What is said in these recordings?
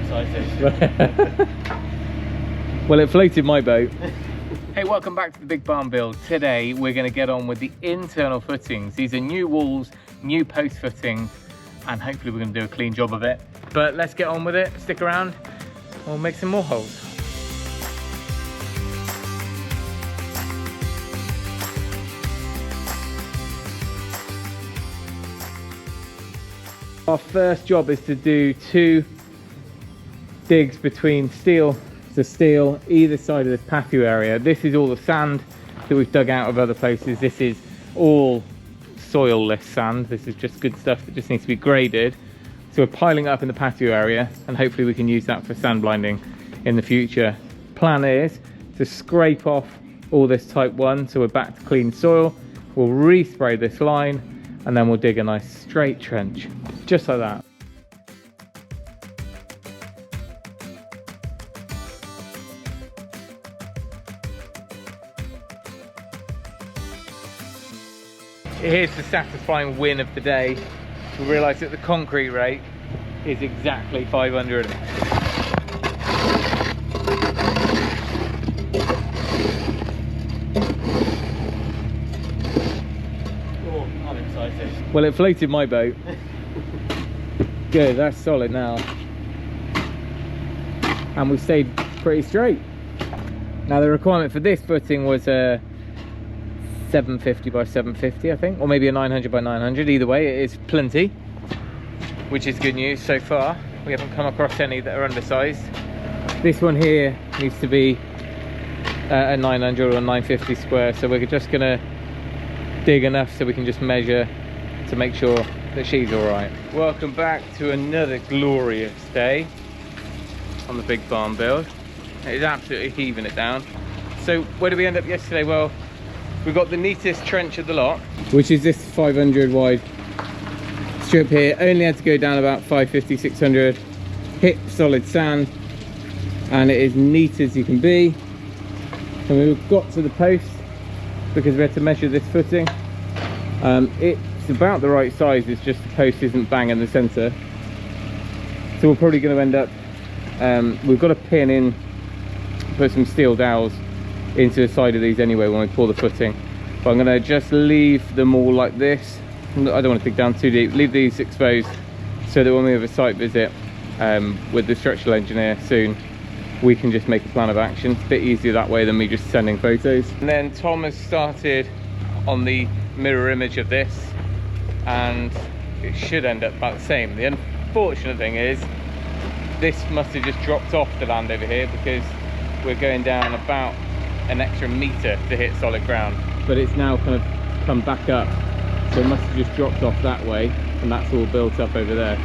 excited. Well, it floated my boat. Hey, welcome back to the Big Barn Build. Today we're going to get on with the internal footings. These are new walls, new post footings, and hopefully we're going to do a clean job of it. But let's get on with it. Stick around, we'll make some more holes. Our first job is to do 2 digs between steel to steel either side of this patio area. This is all the sand that we've dug out of other places. This is all soil-less sand. This is just good stuff that just needs to be graded. So we're piling it up in the patio area and hopefully we can use that for sand blinding in the future. Plan is to scrape off all this type 1 so we're back to clean soil. We'll respray this line and then we'll dig a nice straight trench, just like that. Here's the satisfying win of the day. We realised that the concrete rate is exactly 500. Oh, I'm excited. Well, it floated my boat. Good, that's solid now. And we've stayed pretty straight. Now the requirement for this footing was a 750 by 750, I think, or maybe a 900 by 900. Either way, it is plenty, which is good news so far. We haven't come across any that are undersized. This one here needs to be a 900 or a 950 square, so we're just gonna dig enough so we can just measure to make sure that she's all right. Welcome back to another glorious day on the Big Barn Build. It is absolutely heaving it down. So where did we end up yesterday? Well, we got the neatest trench of the lot, which is this 500 wide strip here. Only had to go down about 550, 600, hit solid sand, and it is neat as you can be. And we got to the post because we had to measure this footing. It's about the right size, it's just the post isn't bang in the center. So we're probably going to end up, we've got to pin in, put some steel dowels into the side of these anyway when we pour the footing, but I'm going to just leave them all like this. I don't want to dig down too deep, leave these exposed so that when we have a site visit with the structural engineer soon, we can just make a plan of action. It's a bit easier that way than me just sending photos. And then Tom has started on the mirror image of this and it should end up about the same. The unfortunate thing is this must have just dropped off the land over here because we're going down about an extra meter to hit solid ground, but it's now kind of come back up, so it must have just dropped off that way and that's all built up over there.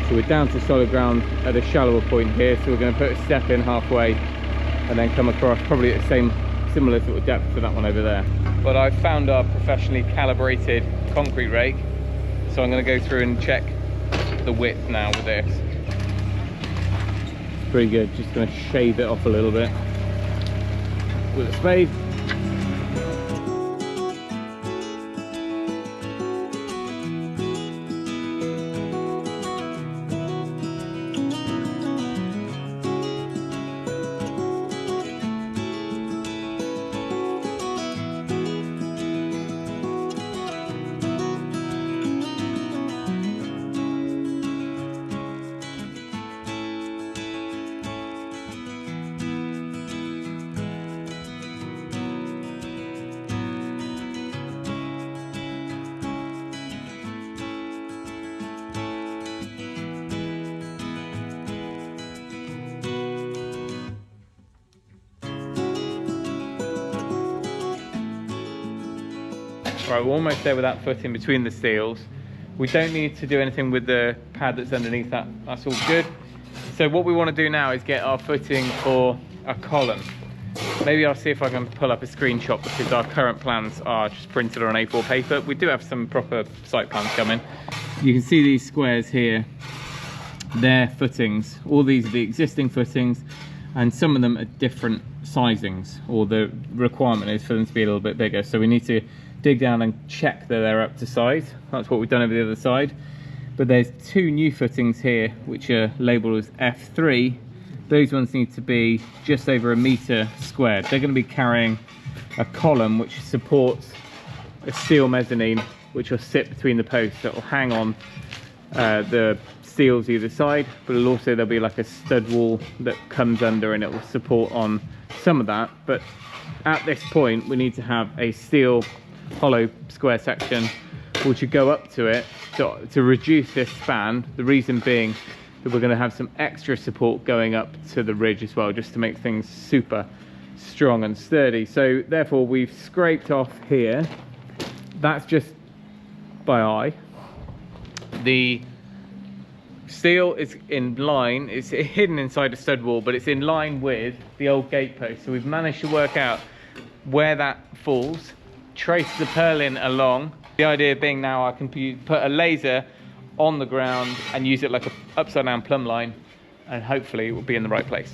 So we're down to solid ground at a shallower point here, so we're going to put a step in halfway and then come across probably at the same similar sort of depth to that one over there. But I've found our professionally calibrated concrete rake, so I'm going to go through and check the width now with this. Pretty good, just going to shave it off a little bit with a spade. Right, we're almost there with that footing between the steels. We don't need to do anything with the pad that's underneath that. That's all good. So what we want to do now is get our footing for a column. Maybe I'll see if I can pull up a screenshot because our current plans are just printed on A4 paper. We do have some proper site plans coming. You can see these squares here. They're footings. All these are the existing footings and some of them are different sizings, or the requirement is for them to be a little bit bigger. So we need to dig down and check that they're up to size. That's what we've done over the other side. But there's two new footings here which are labelled as F3. Those ones need to be just over 1 metre squared. They're going to be carrying a column which supports a steel mezzanine which will sit between the posts. That will hang on the steels either side, but it'll also, there'll be like a stud wall that comes under and it will support on some of that. But at this point we need to have a steel hollow square section which would go up to it to reduce this span. The reason being that we're going to have some extra support going up to the ridge as well, just to make things super strong and sturdy. So therefore we've scraped off here. That's just by eye. The steel is in line, it's hidden inside a stud wall, but it's in line with the old gate post. So we've managed to work out where that falls, trace the purlin along. The idea being now I can put a laser on the ground and use it like an upside down plumb line, and hopefully it will be in the right place.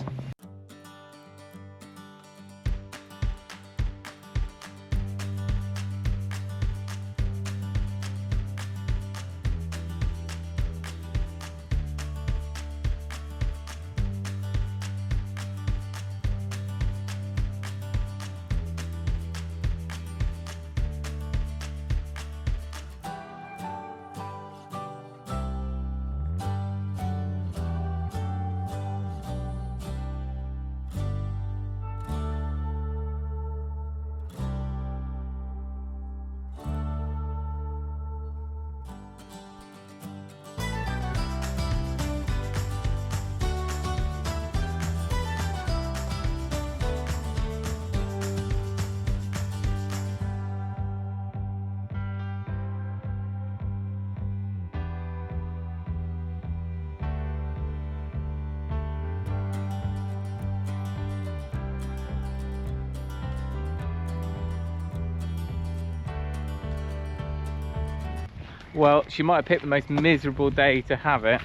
Well, she might have picked the most miserable day to have it,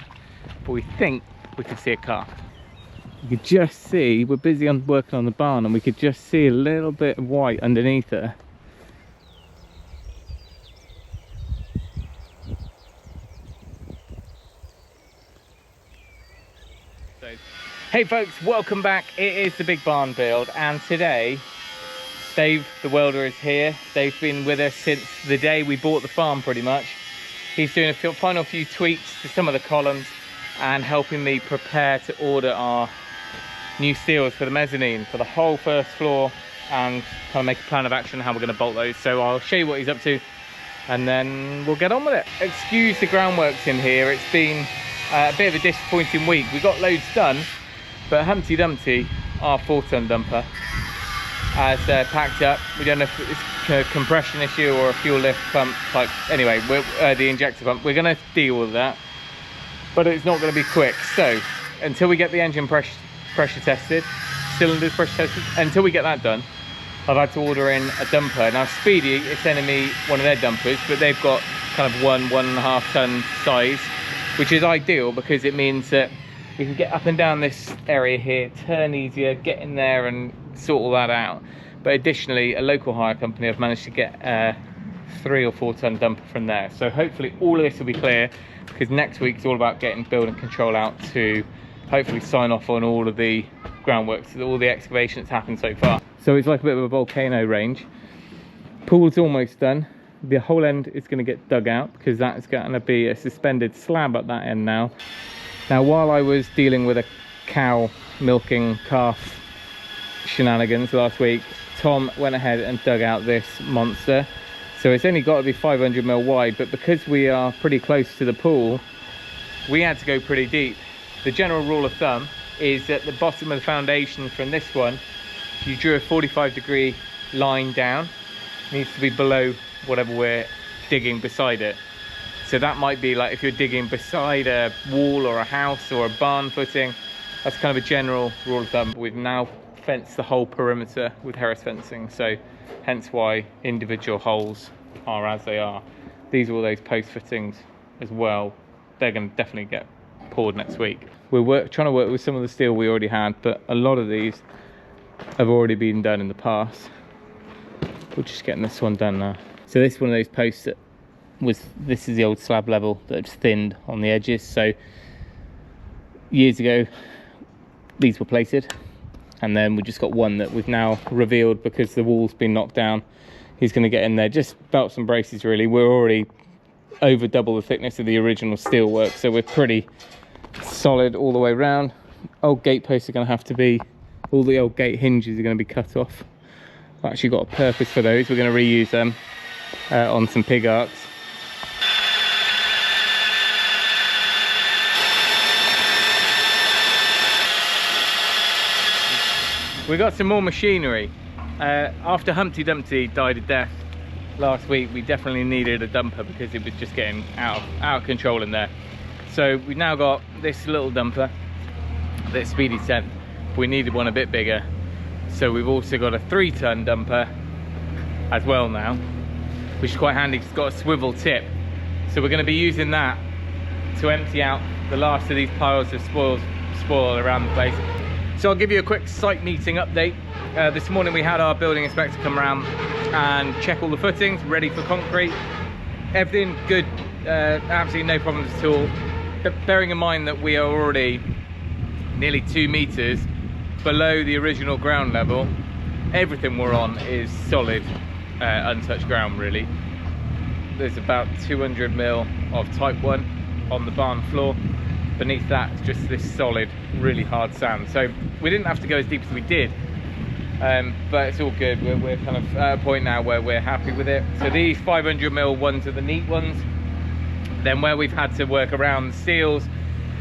but we think we can see a car. You could just see, we're busy working on the barn, and we could just see a little bit of white underneath her. Hey folks, welcome back. It is the big barn build, and today Dave the welder is here. Dave's been with us since the day we bought the farm pretty much. He's doing a final few tweaks to some of the columns and helping me prepare to order our new steels for the mezzanine for the whole first floor, and kind of make a plan of action how we're going to bolt those. So I'll show you what he's up to and then we'll get on with it. Excuse the groundworks in here, it's been a bit of a disappointing week. We got loads done, but Humpty Dumpty, our 4-ton dumper, has packed up. We don't know if it's a compression issue or a fuel lift pump type. Anyway, the injector pump, we're going to deal with that, but it's not going to be quick. So until we get the engine pressure tested, cylinders pressure tested, until we get that done, I've had to order in a dumper. Now Speedy is sending me one of their dumpers, but they've got kind of 1.5 ton size, which is ideal because it means that you can get up and down this area here, turn easier, get in there and sort all that out. But additionally, a local hire company have managed to get a 3 or 4 ton dumper from there. So hopefully all of this will be clear, because next week is all about getting building control out to hopefully sign off on all of the groundworks, all the excavation that's happened so far. So it's like a bit of a volcano range. Pool's almost done. The whole end is going to get dug out because that's going to be a suspended slab at that end now. Now, while I was dealing with a cow milking calf shenanigans last week, Tom went ahead and dug out this monster. So it's only got to be 500 mil wide, but because we are pretty close to the pool, we had to go pretty deep. The general rule of thumb is at the bottom of the foundation from this one, if you drew a 45-degree line down, it needs to be below whatever we're digging beside it. So that might be like if you're digging beside a wall or a house or a barn footing, that's kind of a general rule of thumb. We've now fenced the whole perimeter with Harris fencing, so hence why individual holes are as they are. These are all those post fittings as well. They're going to definitely get poured next week. We're trying to work with some of the steel we already had, but a lot of these have already been done in the past. We're just getting this one done now. So this is one of those posts that this is the old slab level that's thinned on the edges. So years ago these were plated, and then we just got one that we've now revealed because the wall's been knocked down. He's going to get in there, just belts and braces really. We're already over double the thickness of the original steel work, so we're pretty solid all the way around. Old gate posts are going to have to be, all the old gate hinges are going to be cut off. I've actually got a purpose for those. We're going to reuse them on some pig arcs. We got some more machinery. After Humpty Dumpty died a death last week, we definitely needed a dumper because it was just getting out of control in there. So we've now got this little dumper, this Speedy 10. We needed one a bit bigger, so we've also got a 3-ton dumper as well now, which is quite handy. It's got a swivel tip, so we're going to be using that to empty out the last of these piles of spoil around the place. So I'll give you a quick site meeting update. This morning we had our building inspector come around and check all the footings, ready for concrete. Everything good, absolutely no problems at all. But bearing in mind that we are already nearly 2 meters below the original ground level, everything we're on is solid, untouched ground really. There's about 200 mil of type 1 on the barn floor. Beneath that, it's just this solid, really hard sand. So we didn't have to go as deep as we did, but it's all good. We're kind of at a point now where we're happy with it. So these 500 mil ones are the neat ones. Then where we've had to work around the seals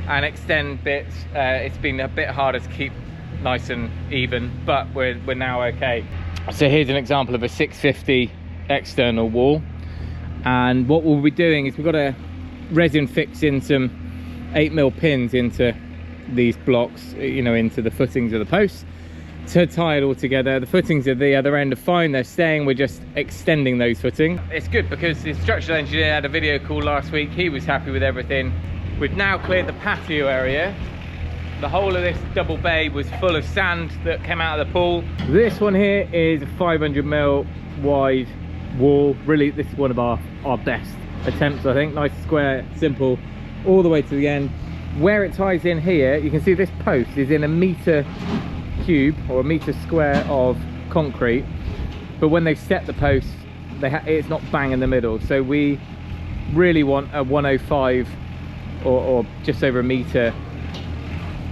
and extend bits, it's been a bit harder to keep nice and even, but we're now okay. So here's an example of a 650 external wall, and what we'll be doing is we've got to resin fix in some 8mm pins into these blocks, you know, into the footings of the posts to tie it all together. The footings at the other end are fine, they're staying, we're just extending those footings. It's good because the structural engineer had a video call last week, he was happy with everything. We've now cleared the patio area. The whole of this double bay was full of sand that came out of the pool. This one here is a 500mm wide wall. Really, this is one of our best attempts, I think. Nice, square, simple, all the way to the end. Where it ties in here, you can see this post is in a meter cube or a meter square of concrete, but when they set the post, it's not bang in the middle. So we really want a 105 or just over a meter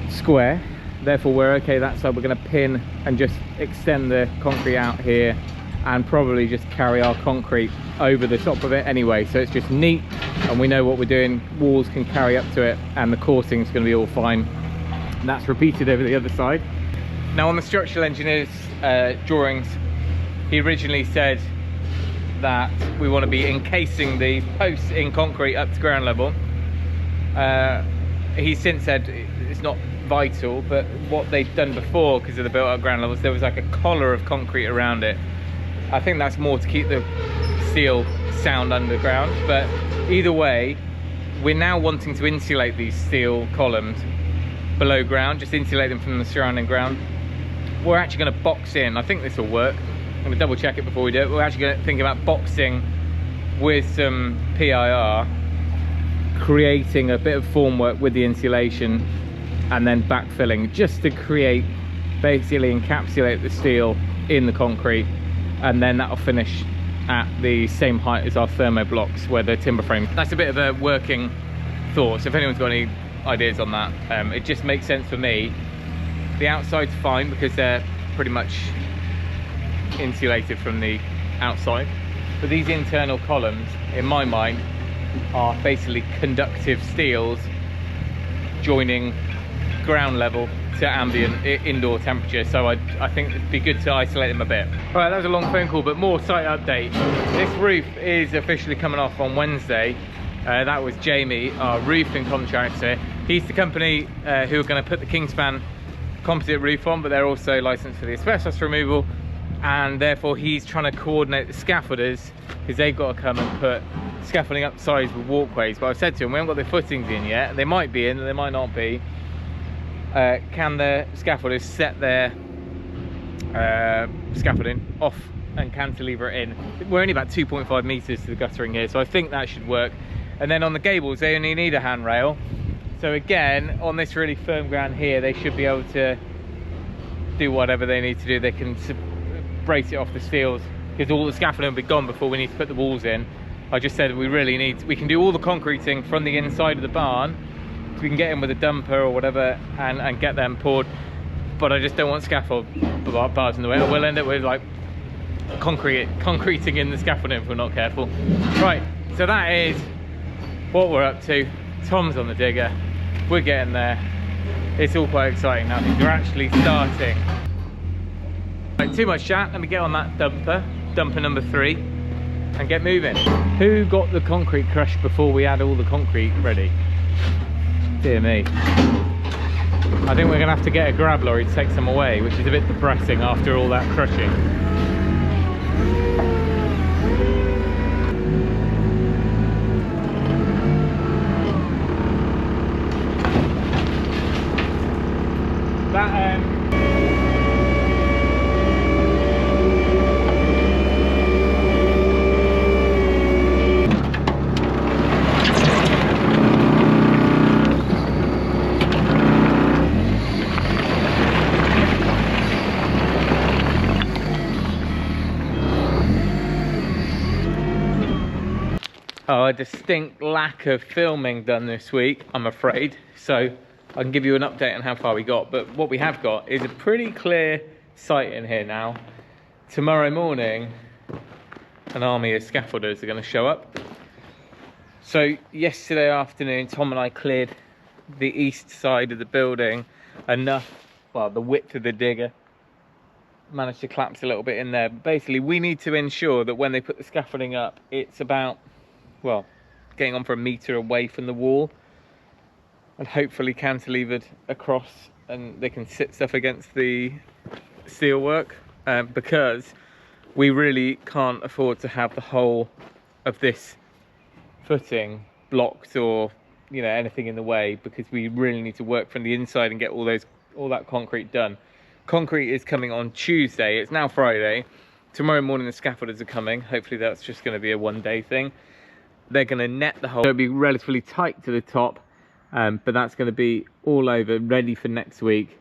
square. Therefore we're okay that side. We're going to pin and just extend the concrete out here and probably just carry our concrete over the top of it anyway, so it's just neat and we know what we're doing. Walls can carry up to it and the coursing is going to be all fine, and that's repeated over the other side. Now on the structural engineer's drawings, he originally said that we want to be encasing the posts in concrete up to ground level. He's since said it's not vital, but what they've done before, because of the built up ground levels, there was like a collar of concrete around it. I think that's more to keep the steel sound underground, but either way, we're now wanting to insulate these steel columns below ground, just insulate them from the surrounding ground. We're actually going to box in, I think this will work. I'm going to double check it before we do it. We're actually going to think about boxing with some PIR, creating a bit of formwork with the insulation and then backfilling, just to create, basically encapsulate the steel in the concrete, and then that'll finish at the same height as our thermo blocks where the timber frame. That's a bit of a working thought, so if anyone's got any ideas on that, it just makes sense for me. The outside's fine because they're pretty much insulated from the outside, but these internal columns, in my mind, are basically conductive steels joining ground level to ambient indoor temperature, so I think it'd be good to isolate them a bit. All right, that was a long phone call, but more site update. This roof is officially coming off on Wednesday. That was Jamie, our roofing contractor. He's the company who are going to put the Kingspan composite roof on, but they're also licensed for the asbestos removal, and therefore he's trying to coordinate the scaffolders because they've got to come and put scaffolding up sides with walkways. But I've said to him, we haven't got the footings in yet. They might be in, they might not be. Can the scaffolders set their scaffolding off and cantilever it in. We're only about 2.5 meters to the guttering here, so I think that should work. And then on the gables, they only need a handrail. So again, on this really firm ground here, they should be able to do whatever they need to do. They can brace it off the steels, because all the scaffolding will be gone before we need to put the walls in. I just said we can do all the concreting from the inside of the barn, so we can get in with a dumper or whatever and get them poured. But I just don't want scaffold bars in the way. We'll end up with like concreting in the scaffolding if we're not careful. Right, so that is what we're up to. Tom's on the digger, we're getting there. It's all quite exciting now, things are actually starting. Right, too much chat, let me get on that dumper number 3, and get moving. Who got the concrete crushed before we had all the concrete ready? Dear me. I think we're gonna have to get a grab lorry to take some away, which is a bit depressing after all that crushing. A distinct lack of filming done this week, I'm afraid, so I can give you an update on how far we got. But what we have got is a pretty clear sight in here now. Tomorrow morning an army of scaffolders are going to show up. So yesterday afternoon Tom and I cleared the east side of the building enough, well, the width of the digger, managed to collapse a little bit in there. But basically we need to ensure that when they put the scaffolding up, it's about, well, getting on for a metre away from the wall and hopefully cantilevered across, and they can sit stuff against the steelwork, because we really can't afford to have the whole of this footing blocked or, you know, anything in the way, because we really need to work from the inside and get all that concrete done. Concrete is coming on Tuesday. It's now Friday. Tomorrow morning the scaffolders are coming. Hopefully that's just going to be a one-day thing. They're going to net the hole. It'll be relatively tight to the top, but that's going to be all over, ready for next week.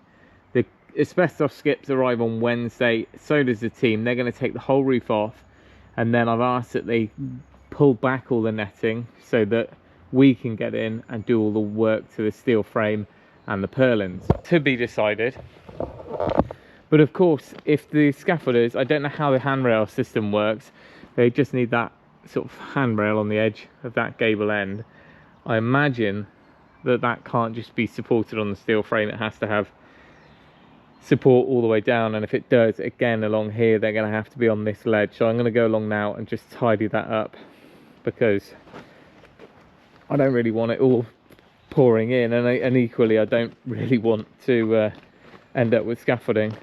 The asbestos skips arrive on Wednesday, so does the team. They're going to take the whole roof off, and then I've asked that they pull back all the netting so that we can get in and do all the work to the steel frame and the purlins. To be decided. But of course, if the scaffolders, I don't know how the handrail system works, they just need that sort of handrail on the edge of that gable end. I imagine that that can't just be supported on the steel frame, it has to have support all the way down, and if it does, again along here, they're going to have to be on this ledge. So I'm going to go along now and just tidy that up, because I don't really want it all pouring in, and equally I don't really want to end up with scaffolding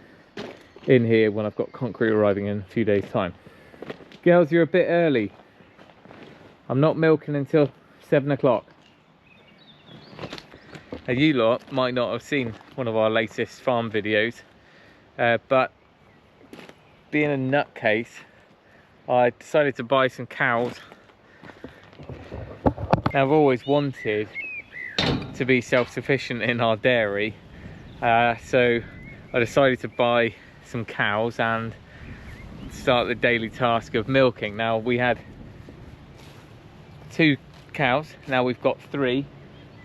in here when I've got concrete arriving in a few days time. Girls, you're a bit early. I'm not milking until 7 o'clock. Now, you lot might not have seen one of our latest farm videos, but being a nutcase, I decided to buy some cows. Now, I've always wanted to be self-sufficient in our dairy, so I decided to buy some cows and start the daily task of milking. Now, we had 2 cows, now we've got 3.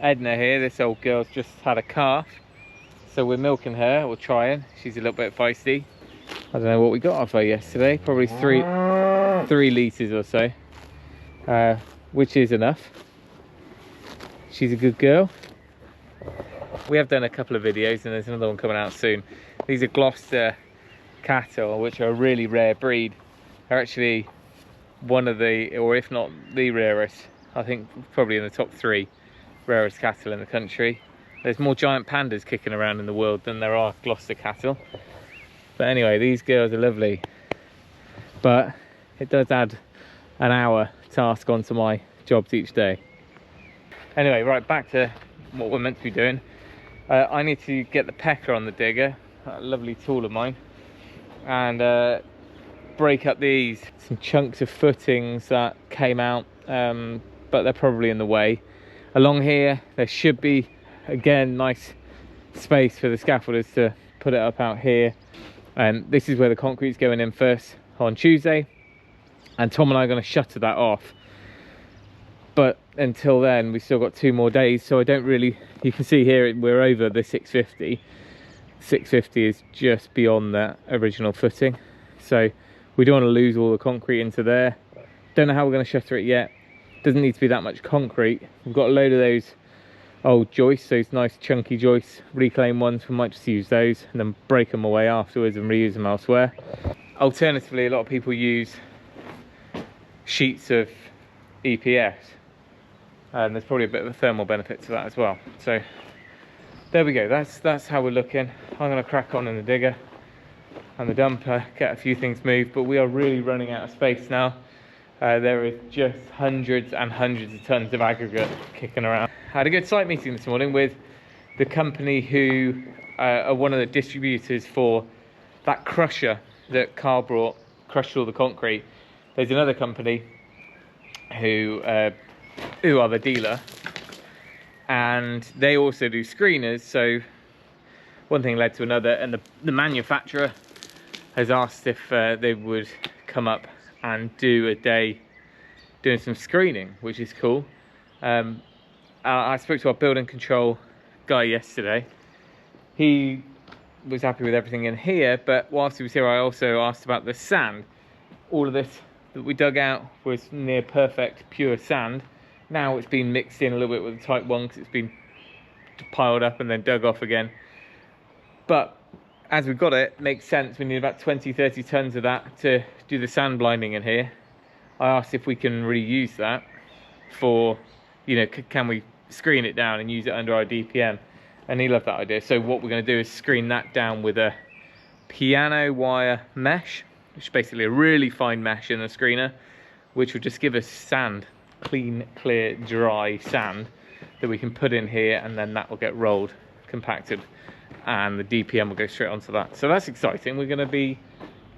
Edna here, this old girl's just had a calf, so we're milking her, or trying. She's a little bit feisty. I don't know what we got off her yesterday, probably 3 litres or so, which is enough. She's a good girl. We have done a couple of videos, and there's another one coming out soon. These are Gloucester cattle, which are a really rare breed. They're actually one of the, or if not the rarest, I think probably in the top 3 rarest cattle in the country. There's more giant pandas kicking around in the world than there are Gloucester cattle. But anyway, these girls are lovely, but it does add an hour task onto my jobs each day. Anyway, right, back to what we're meant to be doing. I need to get the pecker on the digger, a lovely tool of mine, and break up these. Some chunks of footings that came out, but they're probably in the way. Along here, there should be, again, nice space for the scaffolders to put it up out here. And this is where the concrete's going in first on Tuesday. And Tom and I are going to shutter that off. But until then, we've still got 2 more days. So I don't really, you can see here, we're over the 650. 650 is just beyond that original footing. So we don't want to lose all the concrete into there. Don't know how we're going to shutter it yet. Doesn't need to be that much concrete. We've got a load of those old joists, those nice chunky joists, reclaimed ones. We might just use those and then break them away afterwards and reuse them elsewhere. Alternatively, a lot of people use sheets of EPS, and there's probably a bit of a thermal benefit to that as well. So there we go, that's how we're looking. I'm going to crack on in the digger and the dumper, get a few things moved, but we are really running out of space now. There is just hundreds and hundreds of tons of aggregate kicking around. I had a good site meeting this morning with the company who are one of the distributors for that crusher that Carl brought, crushed all the concrete. There's another company who are the dealer, and they also do screeners. So one thing led to another, and the manufacturer has asked if they would come up and do a day doing some screening, which is cool. I spoke to our building control guy yesterday. He was happy with everything in here, but whilst he was here, I also asked about the sand. All of this that we dug out was near perfect pure sand. Now it's been mixed in a little bit with the type 1 because it's been piled up and then dug off again. But as we got it, makes sense. We need about 20-30 tons of that to do the sand blinding in here. I asked if we can reuse that for, you know, can we screen it down and use it under our DPM? And he loved that idea. So what we're going to do is screen that down with a piano wire mesh, which is basically a really fine mesh in the screener, which will just give us sand, clean, clear, dry sand that we can put in here, and then that will get rolled, compacted, and the DPM will go straight onto that. So that's exciting. We're going to be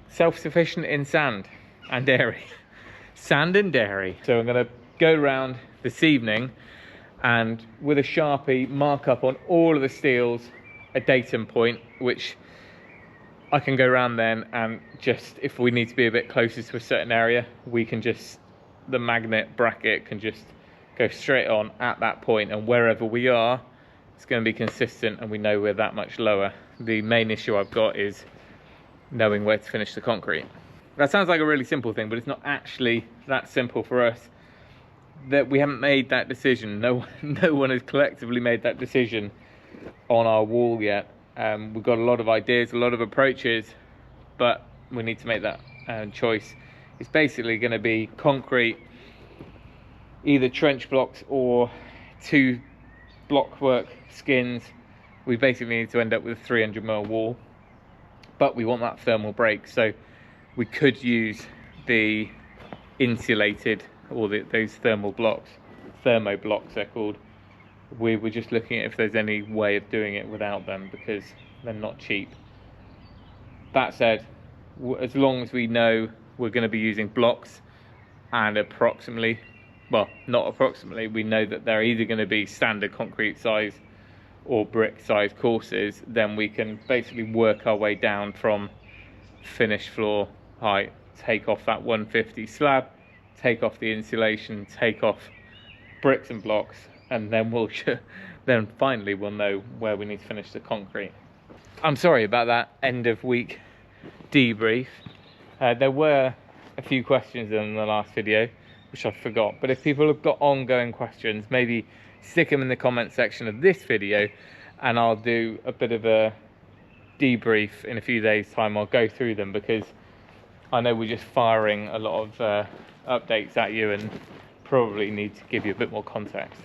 self-sufficient in sand and dairy. Sand and dairy. So I'm going to go around this evening and with a Sharpie mark up on all of the steels a datum point, which I can go around then, and just if we need to be a bit closer to a certain area, we can just, the magnet bracket can just go straight on at that point, and wherever we are, it's going to be consistent and we know we're that much lower. The main issue I've got is knowing where to finish the concrete. That sounds like a really simple thing, but it's not actually that simple for us. That we haven't made that decision. No one has collectively made that decision on our wall yet. We've got a lot of ideas, a lot of approaches, but we need to make that choice. It's basically going to be concrete, either trench blocks or 2 blockwork skins. We basically need to end up with a 300mm wall, but we want that thermal break, so we could use the insulated, or those thermal blocks, thermo blocks they're called. We were just looking at if there's any way of doing it without them, because they're not cheap. That said, as long as we know we're going to be using blocks, and approximately, well, not approximately, we know that they're either going to be standard concrete size or brick size courses, then we can basically work our way down from finished floor height, take off that 150 slab, take off the insulation, take off bricks and blocks, and then then finally we'll know where we need to finish the concrete. I'm sorry about that end of week debrief. There were a few questions in the last video which I forgot, but if people have got ongoing questions, maybe stick them in the comment section of this video and I'll do a bit of a debrief in a few days time. I'll go through them because I know we're just firing a lot of updates at you and probably need to give you a bit more context.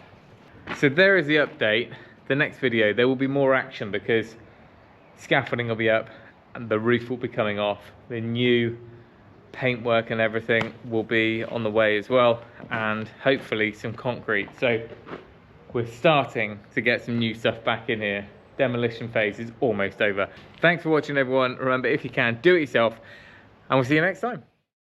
So there is the update. The next video there will be more action because scaffolding will be up and the roof will be coming off. The new paintwork and everything will be on the way as well, and hopefully some concrete. So we're starting to get some new stuff back in here. Demolition phase is almost over. Thanks for watching everyone. Remember, if you can, do it yourself. And we'll see you next time.